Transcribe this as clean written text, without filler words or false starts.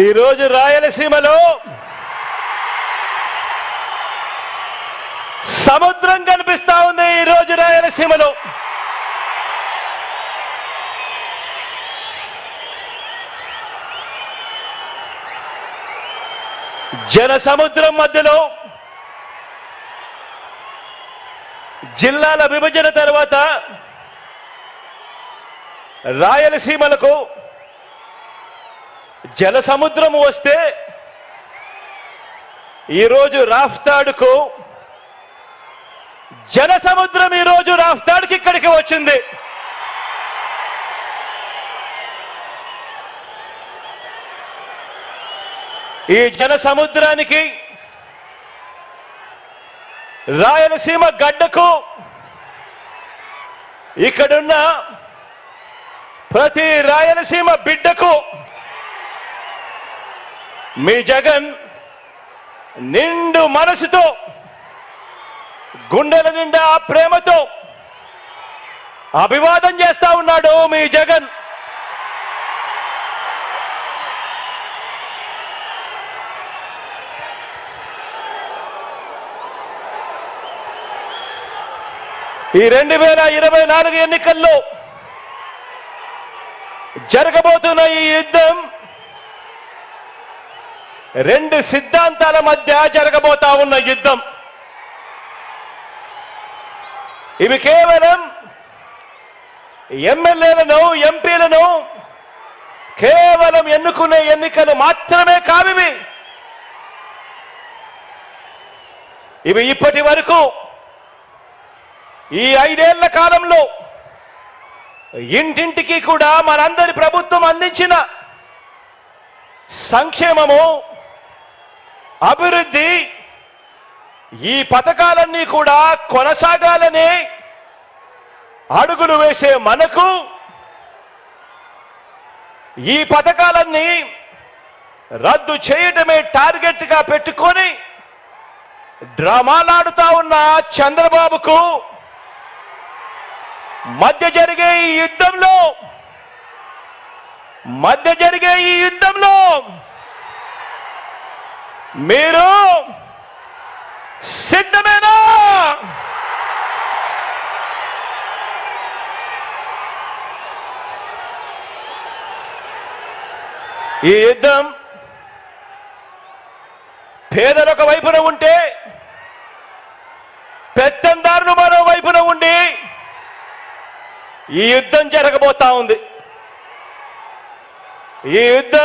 ఈరోజు రాయలసీమలో సముద్రం కనిపిస్తా ఉంది. ఈరోజు రాయలసీమలో జన సముద్రం మధ్యలో జిల్లాల విభజన తర్వాత రాయలసీమలకు జల సముద్రం వస్తే ఈరోజు రాఫ్తాడుకు జన సముద్రం ఈరోజు రాఫ్తాడుకి ఇక్కడికి వచ్చింది. ఈ జన సముద్రానికి రాయలసీమ గడ్డకు ఇక్కడున్న ప్రతి రాయలసీమ బిడ్డకు మీ జగన్ నిండు మనసుతో గుండెల నిండా ప్రేమతో అభివాదం చేస్తా ఉన్నాడు. మీ జగన్ ఈ 2024 ఎన్నికల్లో జరగబోతున్న ఈ యుద్ధం రెండు సిద్ధాంతాల మధ్య జరగబోతా ఉన్న యుద్ధం. ఇవి కేవలం ఎమ్మెల్యేలను ఎంపీలను కేవలం ఎన్నుకునే ఎన్నికలు మాత్రమే కావివి. ఇవి ఇప్పటి వరకు ఈ 5 ఏళ్ల కాలంలో ఇంటింటికి కూడా మనందరి ప్రభుత్వం అందించిన సంక్షేమము, అభివృద్ధి, ఈ పథకాలన్నీ కూడా కొనసాగాలని అడుగులు వేసే మనకు ఈ పథకాలన్నీ రద్దు చేయటమే టార్గెట్గా పెట్టుకొని డ్రామాలాడుతా ఉన్న చంద్రబాబుకు మధ్య జరిగే ఈ యుద్ధంలో మీరు సిద్ధమేనా? ఈ యుద్ధం పేదలొక వైపున ఉంటే పెత్తందారులు మరో వైపున ఉండి ఈ యుద్ధం జరగబోతా ఉంది. ఈ యుద్ధం